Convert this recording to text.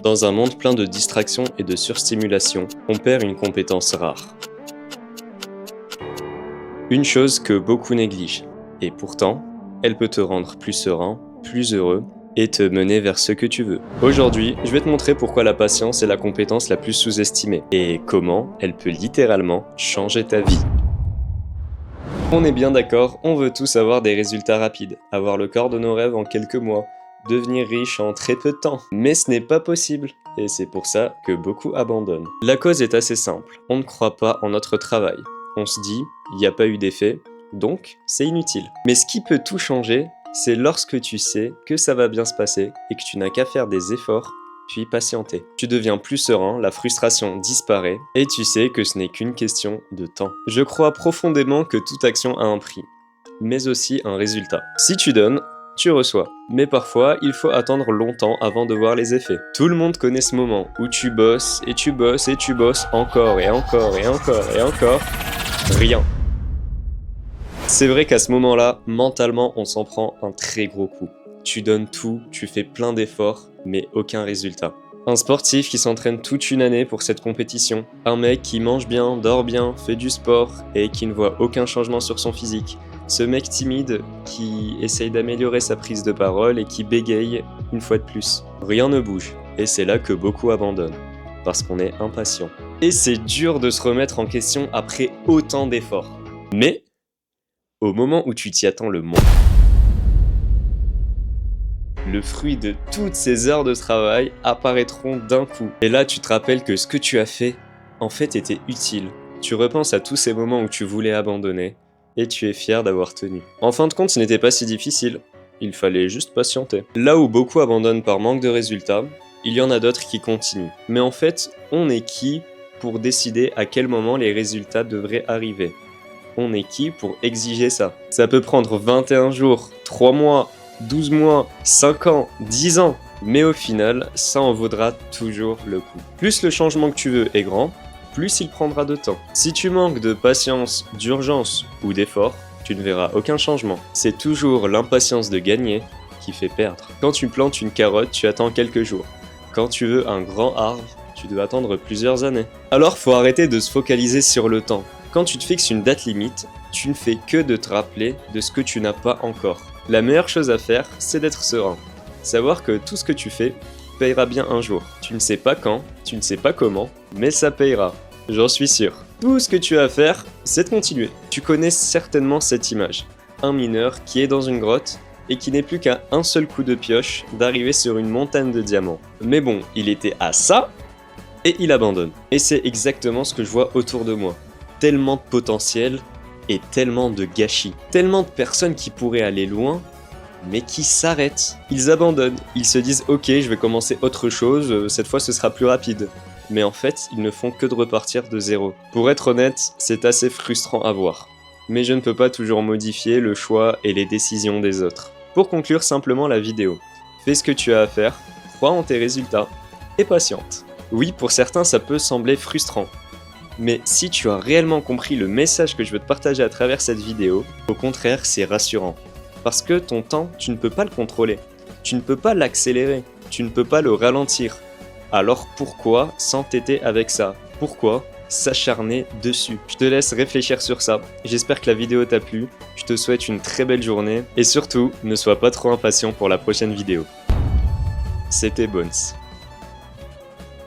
Dans un monde plein de distractions et de surstimulation, on perd une compétence rare. Une chose que beaucoup négligent, et pourtant, elle peut te rendre plus serein, plus heureux, et te mener vers ce que tu veux. Aujourd'hui, je vais te montrer pourquoi la patience est la compétence la plus sous-estimée, et comment elle peut littéralement changer ta vie. On est bien d'accord, on veut tous avoir des résultats rapides, avoir le corps de nos rêves en quelques mois, devenir riche en très peu de temps. Mais ce n'est pas possible, et c'est pour ça que beaucoup abandonnent. La cause est assez simple, on ne croit pas en notre travail. On se dit, il n'y a pas eu d'effet, donc c'est inutile. Mais ce qui peut tout changer, c'est lorsque tu sais que ça va bien se passer et que tu n'as qu'à faire des efforts, puis patienter. Tu deviens plus serein, la frustration disparaît, et tu sais que ce n'est qu'une question de temps. Je crois profondément que toute action a un prix, mais aussi un résultat. Si tu donnes, tu reçois. Mais parfois, il faut attendre longtemps avant de voir les effets. Tout le monde connaît ce moment où tu bosses, et tu bosses, et tu bosses encore, et encore, et encore, et encore. Rien. C'est vrai qu'à ce moment-là, mentalement, on s'en prend un très gros coup. Tu donnes tout, tu fais plein d'efforts, mais aucun résultat. Un sportif qui s'entraîne toute une année pour cette compétition. Un mec qui mange bien, dort bien, fait du sport, et qui ne voit aucun changement sur son physique. Ce mec timide qui essaye d'améliorer sa prise de parole et qui bégaye une fois de plus. Rien ne bouge, et c'est là que beaucoup abandonnent, parce qu'on est impatient. Et c'est dur de se remettre en question après autant d'efforts. Mais, au moment où tu t'y attends le moins, le fruit de toutes ces heures de travail apparaîtront d'un coup. Et là, tu te rappelles que ce que tu as fait, en fait, était utile. Tu repenses à tous ces moments où tu voulais abandonner, et tu es fier d'avoir tenu. En fin de compte, ce n'était pas si difficile. Il fallait juste patienter. Là où beaucoup abandonnent par manque de résultats, il y en a d'autres qui continuent. Mais en fait, on est qui pour décider à quel moment les résultats devraient arriver? On est qui pour exiger ça? Ça peut prendre 21 jours, 3 mois, 12 mois, 5 ans, 10 ans. Mais au final, ça en vaudra toujours le coup. Plus le changement que tu veux est grand, plus il prendra de temps. Si tu manques de patience, d'urgence ou d'effort, tu ne verras aucun changement. C'est toujours l'impatience de gagner qui fait perdre. Quand tu plantes une carotte, tu attends quelques jours. Quand tu veux un grand arbre, tu dois attendre plusieurs années. Alors faut arrêter de se focaliser sur le temps. Quand tu te fixes une date limite, tu ne fais que de te rappeler de ce que tu n'as pas encore. La meilleure chose à faire, c'est d'être serein. Savoir que tout ce que tu fais payera bien un jour. Tu ne sais pas quand, tu ne sais pas comment, mais ça payera. J'en suis sûr. Tout ce que tu as à faire, c'est de continuer. Tu connais certainement cette image. Un mineur qui est dans une grotte et qui n'est plus qu'à un seul coup de pioche d'arriver sur une montagne de diamants. Mais bon, il était à ça et il abandonne. Et c'est exactement ce que je vois autour de moi. Tellement de potentiel et tellement de gâchis. Tellement de personnes qui pourraient aller loin, mais qui s'arrêtent. Ils abandonnent. Ils se disent « Ok, je vais commencer autre chose, cette fois ce sera plus rapide. » Mais en fait, ils ne font que de repartir de zéro. Pour être honnête, c'est assez frustrant à voir. Mais je ne peux pas toujours modifier le choix et les décisions des autres. Pour conclure simplement la vidéo, fais ce que tu as à faire, crois en tes résultats, et patiente. Oui, pour certains ça peut sembler frustrant. Mais si tu as réellement compris le message que je veux te partager à travers cette vidéo, au contraire, c'est rassurant. Parce que ton temps, tu ne peux pas le contrôler. Tu ne peux pas l'accélérer. Tu ne peux pas le ralentir. Alors pourquoi s'entêter avec ça? Pourquoi s'acharner dessus? Je te laisse réfléchir sur ça. J'espère que la vidéo t'a plu. Je te souhaite une très belle journée. Et surtout, ne sois pas trop impatient pour la prochaine vidéo. C'était Bones.